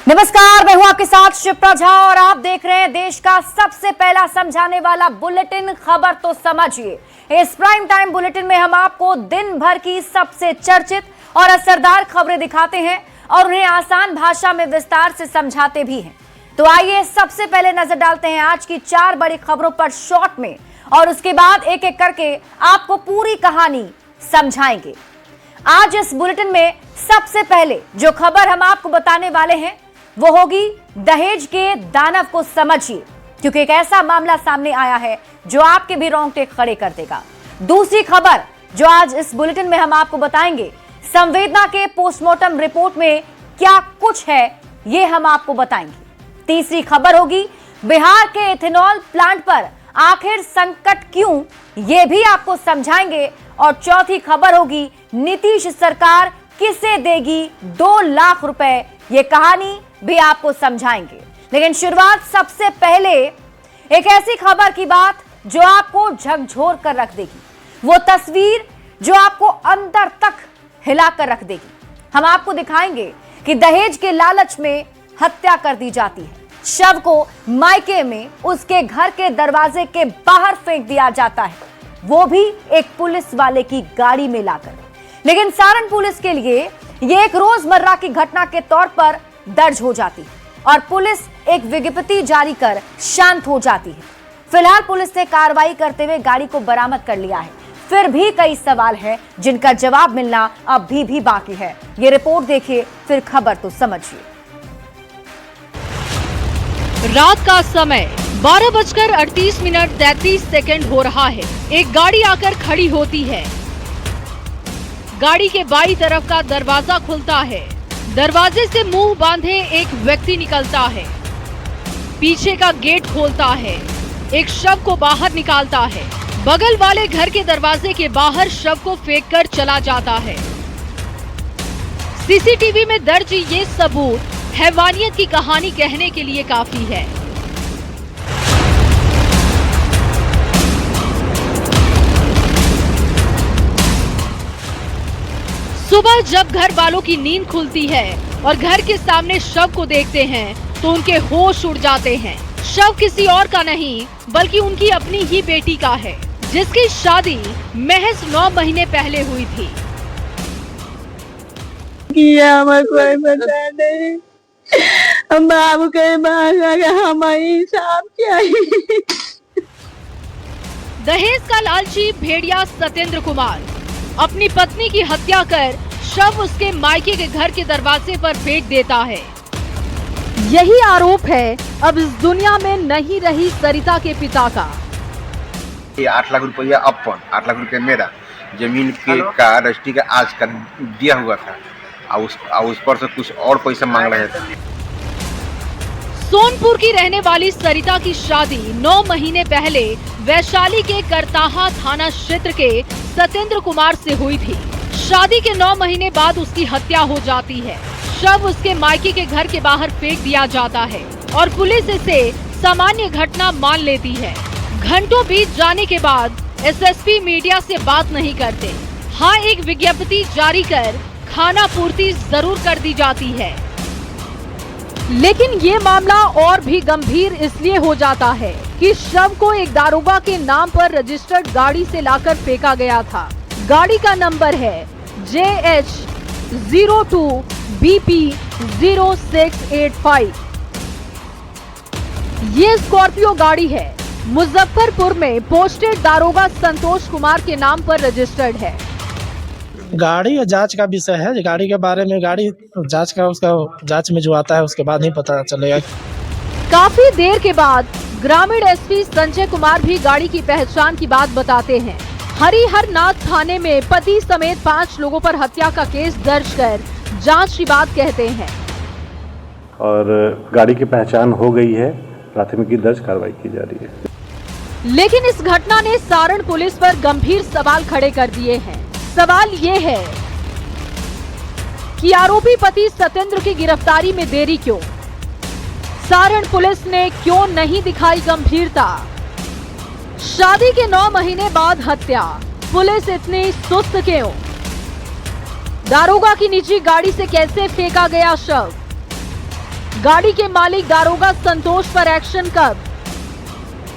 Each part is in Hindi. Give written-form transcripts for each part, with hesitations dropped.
नमस्कार, मैं हूं आपके साथ शिप्रा झा और आप देख रहे हैं देश का सबसे पहला समझाने वाला बुलेटिन खबर तो समझिए। इस प्राइम टाइम बुलेटिन में हम आपको दिन भर की सबसे चर्चित और असरदार खबरें दिखाते हैं और उन्हें आसान भाषा में विस्तार से समझाते भी हैं। तो आइए सबसे पहले नजर डालते हैं आज की 4 बड़ी खबरों पर शॉर्ट में और उसके बाद एक एक करके आपको पूरी कहानी समझाएंगे। आज इस बुलेटिन में सबसे पहले जो खबर हम आपको बताने वाले हैं वो होगी दहेज के दानव को समझिए, क्योंकि एक ऐसा मामला सामने आया है जो आपके भी रोंगटे खड़े कर देगा। दूसरी खबर जो आज इस बुलेटिन में हम आपको बताएंगे, संवेदना के पोस्टमार्टम रिपोर्ट में क्या कुछ है ये हम आपको बताएंगे। तीसरी खबर होगी बिहार के इथेनॉल प्लांट पर आखिर संकट क्यों, ये भी आपको समझाएंगे। और चौथी खबर होगी नीतीश सरकार किसे देगी 2 लाख रुपए, ये कहानी भी आपको समझाएंगे। लेकिन शुरुआत सबसे पहले एक ऐसी खबर की बात जो आपको झकझोर कर रख देगी, वो तस्वीर जो आपको अंदर तक हिला कर रख देगी। हम आपको दिखाएंगे कि दहेज के लालच में हत्या कर दी जाती है, शव को मायके में उसके घर के दरवाजे के बाहर फेंक दिया जाता है, वो भी एक पुलिस वाले की गाड़ी में लाकर। लेकिन सारण पुलिस के लिए ये एक रोजमर्रा की घटना के तौर पर दर्ज हो जाती है और पुलिस एक विज्ञप्ति जारी कर शांत हो जाती है। फिलहाल पुलिस ने कार्रवाई करते हुए गाड़ी को बरामद कर लिया है। फिर भी कई सवाल हैं जिनका जवाब मिलना अभी भी बाकी है। ये रिपोर्ट देखिए, फिर खबर तो समझिए। रात का समय 12:38:33 हो रहा है। एक गाड़ी आकर खड़ी होती है। गाड़ी के बाईं तरफ का दरवाजा खुलता है। दरवाजे से मुंह बांधे एक व्यक्ति निकलता है, पीछे का गेट खोलता है, एक शव को बाहर निकालता है, बगल वाले घर के दरवाजे के बाहर शव को फेंककर चला जाता है। सीसीटीवी में दर्ज ये सबूत हैवानियत की कहानी कहने के लिए काफी है। सुबह जब घर वालों की नींद खुलती है और घर के सामने शव को देखते हैं तो उनके होश उड़ जाते हैं। शव किसी और का नहीं बल्कि उनकी अपनी ही बेटी का है, जिसकी शादी महज 9 महीने पहले हुई थी। हमें कोई पता नहीं, हम बाबू के हमारी साहब चाहिए। दहेज का लालची भेड़िया सत्येंद्र कुमार अपनी पत्नी की हत्या कर शव उसके मायके के घर के दरवाजे पर फेंक देता है। यही आरोप है अब इस दुनिया में नहीं रही सरिता के पिता का। 8 लाख रुपया अपन, 8 लाख रुपया मेरा जमीन के का रजिस्ट्री का आज का दिया हुआ था और उस पर से कुछ और पैसा मांग रहे थे। सोनपुर की रहने वाली सरिता की शादी 9 महीने पहले वैशाली के करताहा थाना क्षेत्र के सत्येंद्र कुमार से हुई थी। शादी के 9 महीने बाद उसकी हत्या हो जाती है। शव उसके मायके के घर के बाहर फेंक दिया जाता है और पुलिस इसे सामान्य घटना मान लेती है। घंटों बीत जाने के बाद एसएसपी मीडिया से बात नहीं करते। हाँ, एक विज्ञप्ति जारी कर खाना पूर्ति जरूर कर दी जाती है। लेकिन ये मामला और भी गंभीर इसलिए हो जाता है कि शव को एक दारोगा के नाम पर रजिस्टर्ड गाड़ी से लाकर फेंका गया था। गाड़ी का नंबर है JH02BP0685। ये स्कॉर्पियो गाड़ी है। मुजफ्फरपुर में पोस्टेड दारोगा संतोष कुमार के नाम पर रजिस्टर्ड है। गाड़ी जांच का विषय है। गाड़ी के बारे में गाड़ी जांच का उसका जांच में जो आता है उसके बाद ही पता चलेगा। काफी देर के बाद ग्रामीण एसपी संजय कुमार भी गाड़ी की पहचान की बात बताते हैं। हरिहर नाथ थाने में पति समेत 5 लोगों पर हत्या का केस दर्ज कर जांच की बात कहते हैं और गाड़ी की पहचान हो गई है, प्राथमिकी दर्ज कार्रवाई की जा रही है। लेकिन इस घटना ने सारण पुलिस पर गंभीर सवाल खड़े कर दिए हैं। सवाल ये है कि आरोपी पति सत्येंद्र की गिरफ्तारी में देरी क्यों? सारण पुलिस ने क्यों नहीं दिखाई गंभीरता? शादी के 9 महीने बाद हत्या, पुलिस इतनी सुस्त क्यों? दारोगा की निजी गाड़ी से कैसे फेंका गया शव? गाड़ी के मालिक दारोगा संतोष पर एक्शन कब?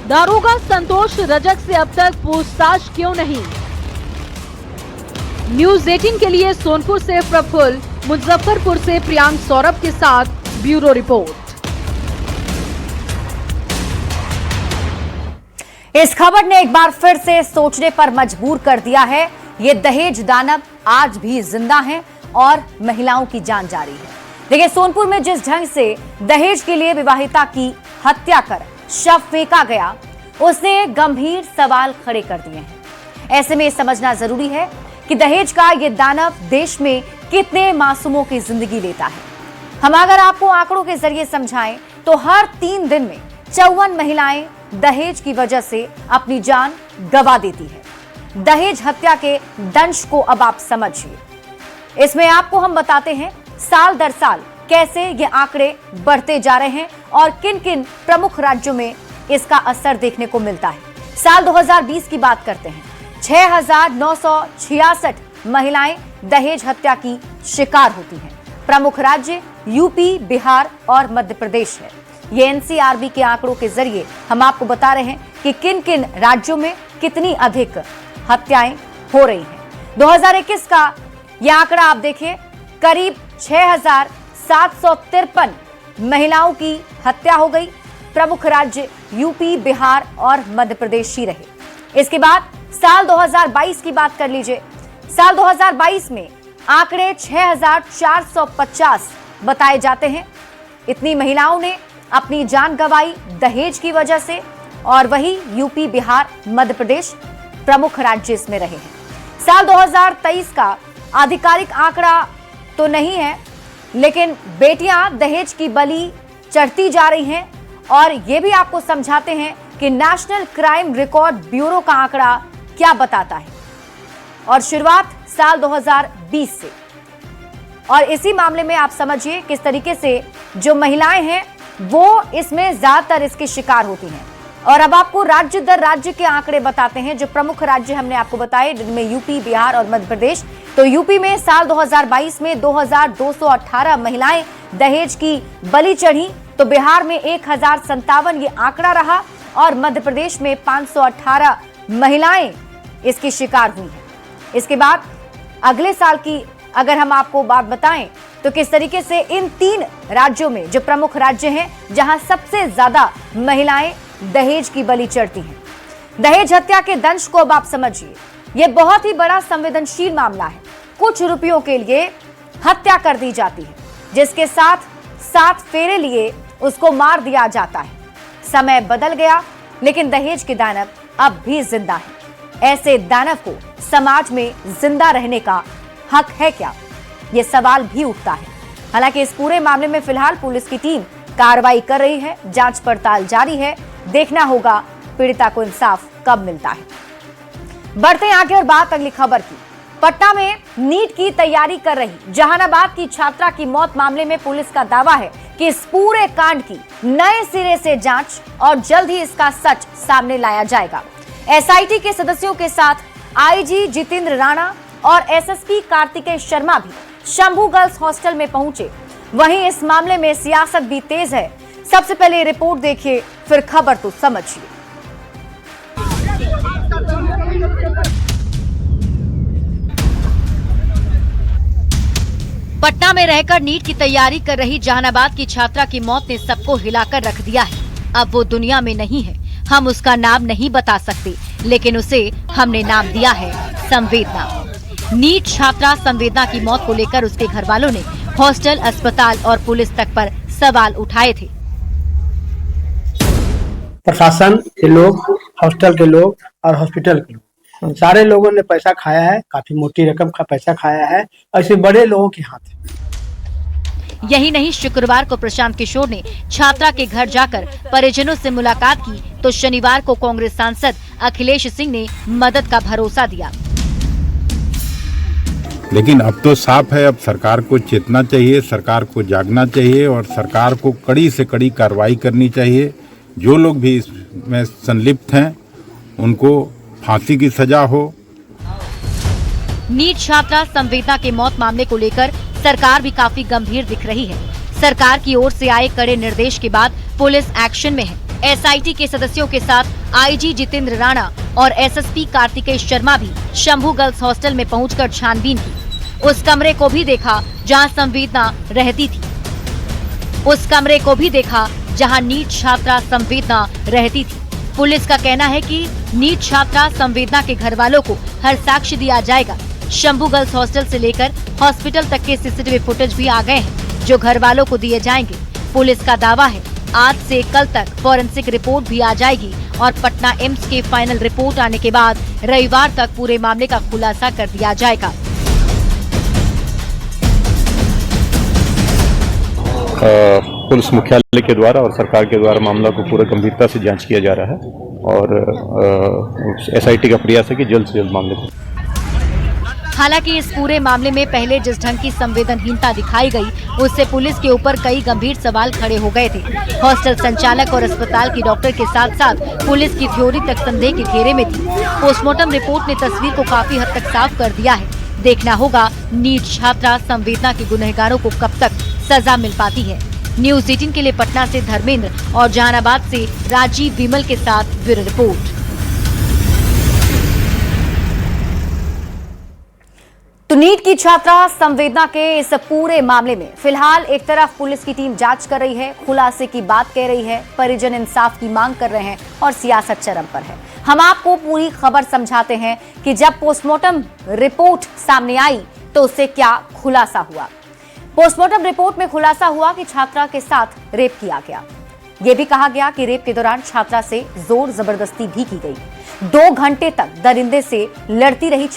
दारोगा संतोष रजक से अब तक पूछताछ क्यों नहीं? न्यूज 18 के लिए सोनपुर से प्रफुल्ल, मुजफ्फरपुर से प्रियांक सौरभ के साथ ब्यूरो रिपोर्ट। इस खबर ने एक बार फिर से सोचने पर मजबूर कर दिया है। ये दहेज दानव आज भी जिंदा हैं और महिलाओं की जान जा रही है। देखिए, सोनपुर में जिस ढंग से दहेज के लिए विवाहिता की हत्या कर शव फेंका गया, उसने गंभीर सवाल खड़े कर दिए हैं। ऐसे में समझना जरूरी है कि दहेज का ये दानव देश में कितने मासूमों की जिंदगी लेता है। हम अगर आपको आंकड़ों के जरिए समझाएं तो हर 3 दिन में 54 महिलाएं दहेज की वजह से अपनी जान गंवा देती है। दहेज हत्या के दंश को अब आप समझिए। इसमें आपको हम बताते हैं साल दर साल कैसे ये आंकड़े बढ़ते जा रहे हैं और किन किन प्रमुख राज्यों में इसका असर देखने को मिलता है। साल 2020 की बात करते हैं। 6,966 महिलाएं दहेज हत्या की शिकार होती हैं। प्रमुख राज्य यूपी, बिहार और मध्य प्रदेश है। ये एनसीआरबी के आंकड़ों के जरिए हम आपको बता रहे हैं कि किन किन राज्यों में कितनी अधिक हत्याएं हो रही हैं। 2021 का यह आंकड़ा आप देखिए, करीब 6,753 महिलाओं की हत्या हो गई। प्रमुख राज्य यूपी, बिहार और मध्य प्रदेश ही रहे। इसके बाद साल 2022 की बात कर लीजिए। साल 2022 में आंकड़े 6,450 बताए जाते हैं। इतनी महिलाओं ने अपनी जान गंवाई दहेज की वजह से, और वही यूपी, बिहार, मध्य प्रदेश प्रमुख राज्य इसमें रहे हैं। साल 2023 का आधिकारिक आंकड़ा तो नहीं है, लेकिन बेटियां दहेज की बलि चढ़ती जा रही हैं। और ये भी आपको समझाते हैं कि नेशनल क्राइम रिकॉर्ड ब्यूरो का आंकड़ा क्या बताता है। और शुरुआत साल 2020 से, और इसी मामले में आप समझिए किस तरीके से जो महिलाएं हैं वो इसमें ज्यादातर इसके शिकार होती हैं। और अब आपको राज्य दर राज्य के आंकड़े बताते हैं। जो प्रमुख राज्य हमने आपको बताए, जिनमें यूपी, बिहार और मध्य प्रदेश। तो यूपी में साल 2022 में 2,218 महिलाएं दहेज की बलि चढ़ी, तो बिहार में 1,057 ये आंकड़ा रहा, और मध्य प्रदेश में 518 महिलाएं इसकी शिकार हुई हैं। इसके बाद अगले साल की अगर हम आपको बात बताएं तो किस तरीके से इन 3 राज्यों में जो प्रमुख राज्य हैं जहां सबसे ज्यादा महिलाएं दहेज की बलि चढ़ती हैं। दहेज हत्या के दंश को अब आप समझिए। यह बहुत ही बड़ा संवेदनशील मामला है। कुछ रुपयों के लिए हत्या कर दी जाती है, जिसके साथ 7 फेरे लिए उसको मार दिया जाता है। समय बदल गया, लेकिन दहेज के दानव अब भी जिंदा है। ऐसे दानव को समाज में जिंदा रहने का हक है क्या, ये सवाल भी उठता है। हालांकि इस पूरे मामले में फिलहाल पुलिस की टीम कार्रवाई कर रही है, जांच पड़ताल जारी है। देखना होगा पीड़िता को इंसाफ कब मिलता है। बढ़ते हैं आगे और बात अगली खबर की। पटना में नीट की तैयारी कर रही जहानाबाद की छात्रा की मौत मामले में पुलिस का दावा है कि इस पूरे कांड की नए सिरे से जांच और जल्द ही इसका सच सामने लाया जाएगा। एसआईटी के सदस्यों के साथ आईजी जितेंद्र राणा और एसएसपी कार्तिकेय शर्मा भी शंभू गर्ल्स हॉस्टल में पहुंचे। वहीं इस मामले में सियासत भी तेज है। सबसे पहले रिपोर्ट देखिए, फिर खबर तो समझिए। पटना में रहकर नीट की तैयारी कर रही जहानाबाद की छात्रा की मौत ने सबको हिलाकर रख दिया है। अब वो दुनिया में नहीं है, हम उसका नाम नहीं बता सकते, लेकिन उसे हमने नाम दिया है संवेदना। नीट छात्रा संवेदना की मौत को लेकर उसके घर वालों ने हॉस्टल, अस्पताल और पुलिस तक पर सवाल उठाए थे। प्रशासन के लोग, हॉस्टल के लोग और हॉस्पिटल के लोग, सारे लोगों ने पैसा खाया है, काफी मोटी रकम का पैसा खाया है। ऐसे बड़े लोगों के हाथ है। यही नहीं, शुक्रवार को प्रशांत किशोर ने छात्रा के घर जाकर परिजनों से मुलाकात की, तो शनिवार को कांग्रेस सांसद अखिलेश सिंह ने मदद का भरोसा दिया। लेकिन अब तो साफ है, अब सरकार को चेतना चाहिए, सरकार को जागना चाहिए और सरकार को कड़ी से कड़ी कार्रवाई करनी चाहिए। जो लोग भी इसमें संलिप्त हैं उनको फांसी की सजा हो। नीट छात्रा संवेदना के मौत मामले को लेकर सरकार भी काफी गंभीर दिख रही है। सरकार की ओर से आए कड़े निर्देश के बाद पुलिस एक्शन में है। एसआईटी के सदस्यों के साथ आईजी जितेंद्र राणा और एसएसपी कार्तिकेय शर्मा भी शंभू गर्ल्स हॉस्टल में पहुंचकर छानबीन की। उस कमरे को भी देखा जहां संवेदना रहती थी। उस कमरे को भी देखा जहां नीट छात्रा संवेदना रहती थी। पुलिस का कहना है कि नीट छात्रा संवेदना के घर वालों को हर साक्ष्य दिया जाएगा। शंभू गर्ल्स हॉस्टल से लेकर हॉस्पिटल तक के सीसीटीवी फुटेज भी आ गए हैं, जो घर वालों को दिए जाएंगे। पुलिस का दावा है आज से कल तक फॉरेंसिक रिपोर्ट भी आ जाएगी और पटना एम्स के फाइनल रिपोर्ट आने के बाद रविवार तक पूरे मामले का खुलासा कर दिया जाएगा। पुलिस मुख्यालय के द्वारा और सरकार के द्वारा मामला को पूरा गंभीरता से जांच किया जा रहा है और एसआईटी का प्रयास है कि जल्द से जल्द मामले को। हालांकि इस पूरे मामले में पहले जिस ढंग की संवेदनहीनता दिखाई गई, उससे पुलिस के ऊपर कई गंभीर सवाल खड़े हो गए थे। हॉस्टल संचालक और अस्पताल की डॉक्टर के साथ साथ पुलिस की थ्योरी तक संदेह के घेरे में थी। पोस्टमार्टम रिपोर्ट ने तस्वीर को काफी हद तक साफ कर दिया है। देखना होगा नीट छात्रा संवेदना के गुनहगारों को कब तक सजा मिल पाती है। न्यूज 18 के लिए पटना से धर्मेंद्र और जहानाबाद से राजीव विमल के साथ ब्यूरो रिपोर्ट। तो नीट की छात्रा संवेदना के इस पूरे मामले में फिलहाल एक तरफ पुलिस की टीम जांच कर रही है, खुलासे की बात कह रही है, परिजन इंसाफ की मांग कर रहे हैं और सियासत चरम पर है। हम आपको पूरी खबर समझाते हैं कि जब पोस्टमार्टम रिपोर्ट सामने आई तो उससे क्या खुलासा हुआ। पोस्टमार्टम रिपोर्ट में खुलासा हुआ कि छात्रा के साथ रेप किया गया। यह भी कहा गया कि रेप के दौरान छात्रा से जोर जबरदस्ती भी की गई। 2 घंटे तक दरिंदे से लड़ती रही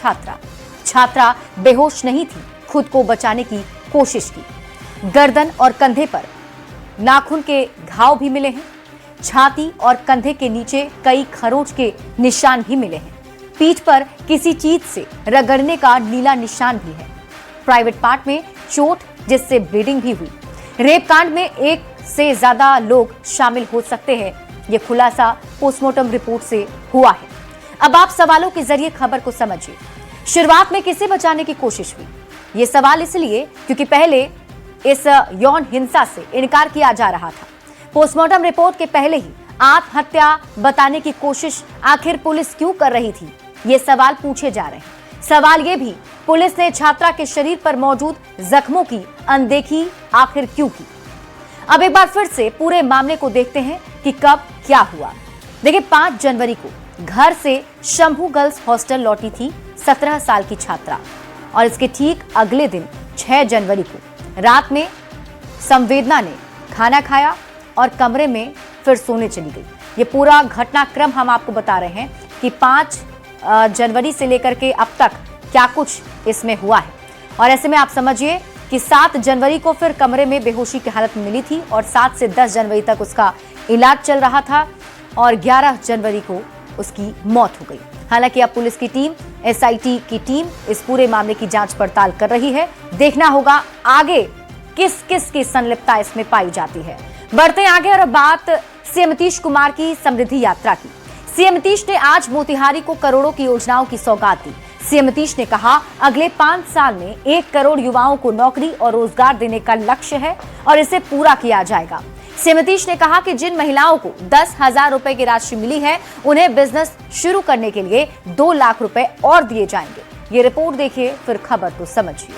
छात्रा बेहोश नहीं थी, खुद को बचाने की कोशिश की। गर्दन और कंधे पर नाखून के घाव भी मिले हैं। छाती और कंधे के नीचे कई खरोंच के निशान भी मिले हैं। पीठ पर किसी चीज से रगड़ने का नीला निशान भी है। प्राइवेट पार्ट में चोट जिससे ब्लीडिंग भी हुई। रेप कांड में 1 से ज्यादा लोग शामिल हो सकते हैं। ये खुलासा पोस्टमार्टम रिपोर्ट से हुआ है। अब आप सवालों के जरिए खबर को समझिए। शुरुआत में किसे बचाने की कोशिश हुई? ये सवाल इसलिए क्योंकि पहले इस यौन हिंसा से इनकार किया जा रहा था। पोस्टमार्टम रिपोर्ट के पहले ही आत्महत्या बताने की कोशिश आखिर पुलिस क्यों कर रही थी? ये सवाल पूछे जा रहे हैं। सवाल ये भी, पुलिस ने छात्रा के शरीर पर मौजूद जख्मों की अनदेखी आखिर क्यों की? अब एक बार फिर से पूरे मामले को देखते हैं कि कब क्या हुआ। देखिए, 5 जनवरी को घर से शंभू गर्ल्स हॉस्टल लौटी थी 17 साल की छात्रा और इसके ठीक अगले दिन 6 जनवरी को रात में संवेदना ने खाना खाया और कमरे में फिर सोने चली गई। ये पूरा घटनाक्रम हम आपको बता रहे हैं कि 5 जनवरी से लेकर के अब तक क्या कुछ इसमें हुआ है। और ऐसे में आप समझिए कि 7 जनवरी को फिर कमरे में बेहोशी की हालत में मिली थी और 7 से 10 जनवरी तक उसका इलाज चल रहा था और 11 जनवरी को उसकी मौत हो गई। हालांकि अब पुलिस की टीम, एसआईटी की टीम इस पूरे मामले की जांच पड़ताल कर रही है। देखना होगा आगे किस किस की संलिप्तता इसमें पाई जाती है। बढ़ते आगे और अब बात सीएम नीतीश कुमार की समृद्धि यात्रा की। सीएम नीतीश ने आज मोतिहारी को करोड़ों की योजनाओं की सौगात दी। सीएम नीतीश ने कहा, अगले 5 साल में 1 करोड़ युवाओं को नौकरी और रोजगार देने का लक्ष्य है और इसे पूरा किया जाएगा। सीएम नीतीश ने कहा कि जिन महिलाओं को 10,000 रुपए की राशि मिली है, उन्हें बिजनेस शुरू करने के लिए 2 लाख रुपए और दिए जाएंगे। ये रिपोर्ट देखिए, फिर खबर तो समझिए।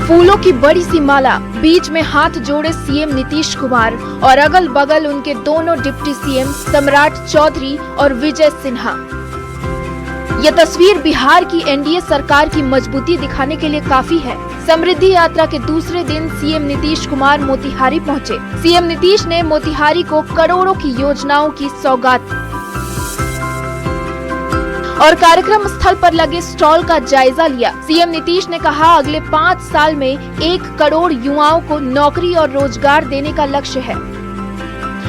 फूलों की बड़ी सी माला, बीच में हाथ जोड़े सीएम नीतीश कुमार और अगल बगल उनके दोनों डिप्टी सीएम सम्राट चौधरी और विजय सिन्हा। यह तस्वीर बिहार की एनडीए सरकार की मजबूती दिखाने के लिए काफी है। समृद्धि यात्रा के दूसरे दिन सीएम नीतीश कुमार मोतिहारी पहुंचे। सीएम नीतीश ने मोतिहारी को करोड़ों की योजनाओं की सौगात और कार्यक्रम स्थल पर लगे स्टॉल का जायजा लिया। सीएम नीतीश ने कहा, अगले 5 साल में 1 करोड़ युवाओं को नौकरी और रोजगार देने का लक्ष्य है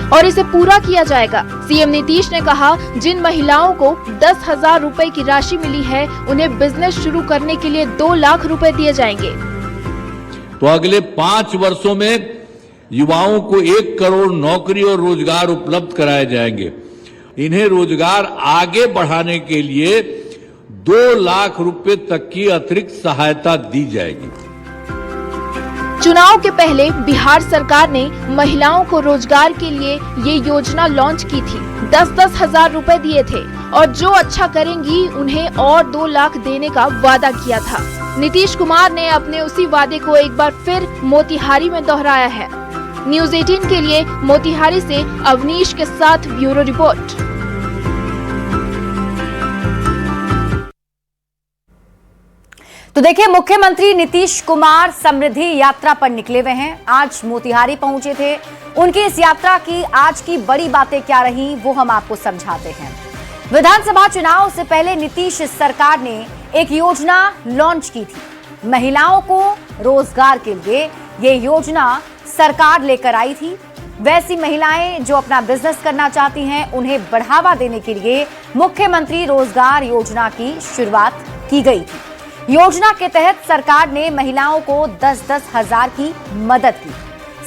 और इसे पूरा किया जाएगा। सीएम नीतीश ने कहा, जिन महिलाओं को 10,000 रुपए की राशि मिली है, उन्हें बिजनेस शुरू करने के लिए 2 लाख रुपए दिए जाएंगे। तो अगले 5 वर्षों में युवाओं को 1 करोड़ नौकरी और रोजगार उपलब्ध कराए जाएंगे। इन्हें रोजगार आगे बढ़ाने के लिए 2 लाख रुपए तक की अतिरिक्त सहायता दी जाएगी। चुनाव के पहले बिहार सरकार ने महिलाओं को रोजगार के लिए ये योजना लॉन्च की थी। 10-10 हजार रुपए दिए थे और जो अच्छा करेंगी उन्हें और 2 लाख देने का वादा किया था। नीतीश कुमार ने अपने उसी वादे को एक बार फिर मोतिहारी में दोहराया है। न्यूज़ 18 के लिए मोतिहारी से अवनीश के साथ ब्यूरो रिपोर्ट। तो देखिए, मुख्यमंत्री नीतीश कुमार समृद्धि यात्रा पर निकले हुए हैं। आज मोतिहारी पहुंचे थे। उनकी इस यात्रा की आज की बड़ी बातें क्या रही वो हम आपको समझाते हैं। विधानसभा चुनाव से पहले नीतीश सरकार ने एक योजना लॉन्च की थी। महिलाओं को रोजगार के लिए ये योजना सरकार लेकर आई थी। वैसी महिलाएं जो अपना बिजनेस करना चाहती हैं, उन्हें बढ़ावा देने के लिए मुख्यमंत्री रोजगार योजना की शुरुआत की गई थी। योजना के तहत सरकार ने महिलाओं को 10-10 हजार की मदद की।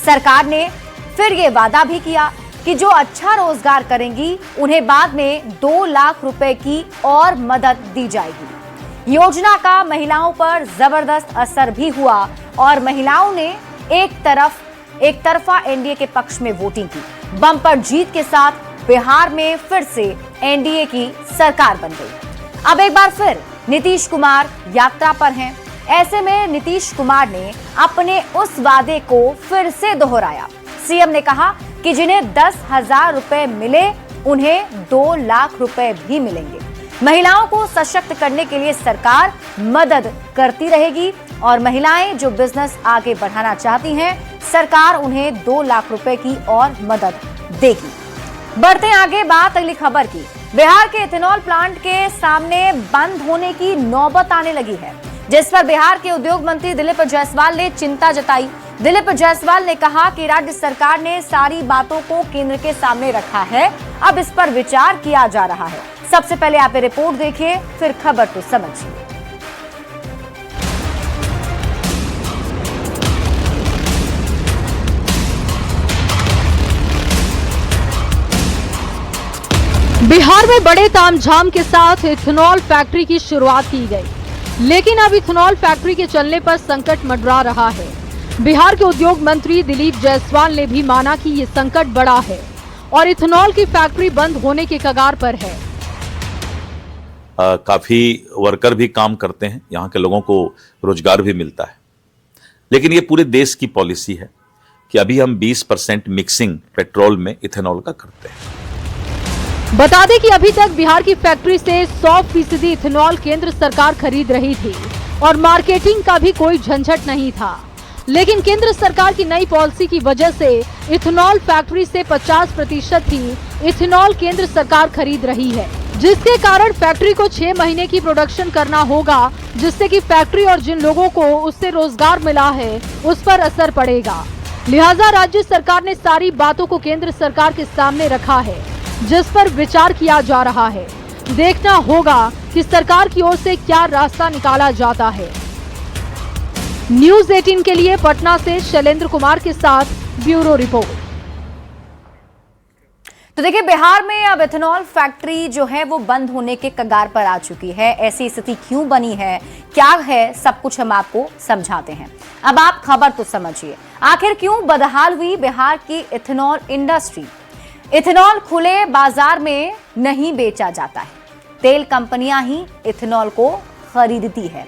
सरकार ने फिर ये वादा भी किया कि जो अच्छा रोजगार करेंगी उन्हें बाद में 2 लाख रुपए की और मदद दी जाएगी। योजना का महिलाओं पर जबरदस्त असर भी हुआ और महिलाओं ने एक तरफा एनडीए के पक्ष में वोटिंग की। बम्पर जीत के साथ बिहार में फिर से एनडीए की सरकार बन गई। अब एक बार फिर नीतीश कुमार यात्रा पर हैं। ऐसे में नीतीश कुमार ने अपने उस वादे को फिर से दोहराया। सीएम ने कहा कि जिन्हें 10 हजार रुपए मिले उन्हें 2 लाख रुपए भी मिलेंगे। महिलाओं को सशक्त करने के लिए सरकार मदद करती रहेगी और महिलाएं जो बिजनेस आगे बढ़ाना चाहती हैं, सरकार उन्हें 2 लाख रुपए की और मदद देगी। बढ़ते हैं आगे बात अगली खबर की। बिहार के इथेनॉल प्लांट के सामने बंद होने की नौबत आने लगी है, जिस पर बिहार के उद्योग मंत्री दिलीप जायसवाल ने चिंता जताई। दिलीप जायसवाल ने कहा कि राज्य सरकार ने सारी बातों को केंद्र के सामने रखा है, अब इस पर विचार किया जा रहा है। सबसे पहले आप ये रिपोर्ट देखिए, फिर खबर तो समझिए। बिहार में बड़े तामझाम के साथ इथेनॉल फैक्ट्री की शुरुआत की गई, लेकिन अब इथेनॉल फैक्ट्री के चलने पर संकट मंडरा रहा है। बिहार के उद्योग मंत्री दिलीप जायसवाल ने भी माना कि ये संकट बड़ा है और इथेनॉल की फैक्ट्री बंद होने के कगार पर है। काफी वर्कर भी काम करते हैं, यहाँ के लोगों को रोजगार भी मिलता है, लेकिन ये पूरे देश की पॉलिसी है कि अभी हम 20% मिक्सिंग पेट्रोल में इथेनॉल का करते हैं। बता दें कि अभी तक बिहार की फैक्ट्री से 100% इथेनॉल केंद्र सरकार खरीद रही थी और मार्केटिंग का भी कोई झंझट नहीं था, लेकिन केंद्र सरकार की नई पॉलिसी की वजह से इथेनॉल फैक्ट्री से 50% ही इथेनॉल केंद्र सरकार खरीद रही है, जिसके कारण फैक्ट्री को 6 महीने की प्रोडक्शन करना होगा, जिससे कि फैक्ट्री और जिन लोगों को उससे रोजगार मिला है उस पर असर पड़ेगा। लिहाजा राज्य सरकार ने सारी बातों को केंद्र सरकार के सामने रखा है, जिस पर विचार किया जा रहा है। देखना होगा कि सरकार की ओर से क्या रास्ता निकाला जाता है। न्यूज़ 18 के लिए पटना से शैलेंद्र कुमार के साथ ब्यूरो रिपोर्ट। तो देखिए, बिहार में अब इथेनॉल फैक्ट्री जो है वो बंद होने के कगार पर आ चुकी है। ऐसी स्थिति क्यों बनी है, क्या है, सब कुछ हम आपको समझाते हैं। अब आप खबर तो समझिए, आखिर क्यों बदहाल हुई बिहार की इथेनॉल इंडस्ट्री। इथेनॉल खुले बाजार में नहीं बेचा जाता है, तेल कंपनियां ही इथेनॉल को खरीदती है।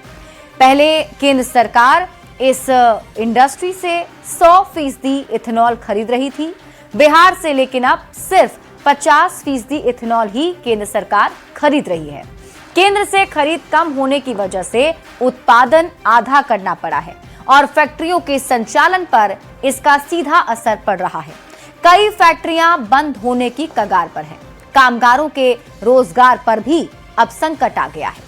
पहले केंद्र सरकार इस इंडस्ट्री से 100% इथेनॉल खरीद रही थी बिहार से, लेकिन अब सिर्फ 50% इथेनॉल ही केंद्र सरकार खरीद रही है। केंद्र से खरीद कम होने की वजह से उत्पादन आधा करना पड़ा है और फैक्ट्रियों के संचालन पर इसका सीधा असर पड़ रहा है। कई फैक्ट्रियां बंद होने की कगार पर हैं। कामगारों के रोजगार पर भी अब संकट आ गया है।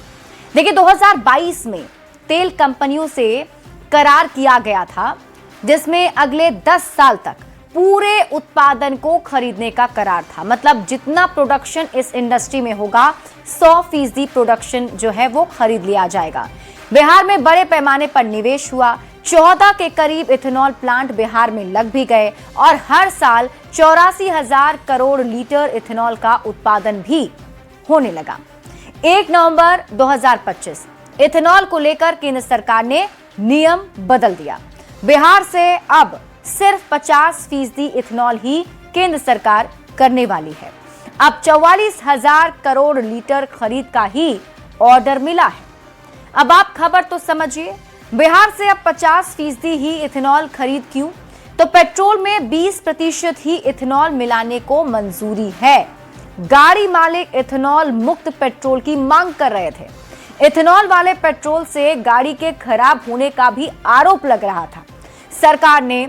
देखिए, 2022 में तेल कंपनियों से करार किया गया था, जिसमें अगले 10 साल तक पूरे उत्पादन को खरीदने का करार था। मतलब जितना प्रोडक्शन इस इंडस्ट्री में होगा, 100% प्रोडक्शन जो है वो खरीद लिया जाएगा। बिहार में बड़े पैमाने पर निवेश हुआ। 14 के करीब इथेनॉल प्लांट बिहार में लग भी गए और हर साल 84,000 करोड़ लीटर इथेनॉल का उत्पादन भी होने लगा। 1 नवंबर 2025 इथेनॉल को लेकर केंद्र सरकार ने नियम बदल दिया। बिहार से अब सिर्फ 50% इथेनॉल ही केंद्र सरकार करने वाली है। अब 44,000 करोड़ लीटर खरीद का ही ऑर्डर मिला है। अब आप खबर तो समझिए, बिहार से अब 50% ही इथेनॉल खरीद क्यों? तो पेट्रोल में 20% ही इथेनॉल मिलाने को मंजूरी है। गाड़ी मालिक इथेनॉल मुक्त पेट्रोल की मांग कर रहे थे। इथेनॉल वाले पेट्रोल से गाड़ी के खराब होने का भी आरोप लग रहा था। सरकार ने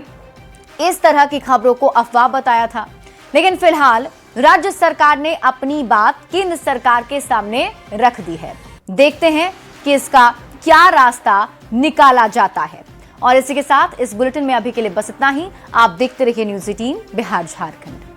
इस तरह की खबरों को अफवाह बताया था, लेकिन फिलहाल राज्य सरकार ने अपनी बात केंद्र सरकार के सामने रख दी है। देखते हैं कि इसका क्या रास्ता निकाला जाता है। और इसी के साथ इस बुलेटिन में अभी के लिए बस इतना ही। आप देखते रहिए न्यूज़ 18 बिहार झारखंड।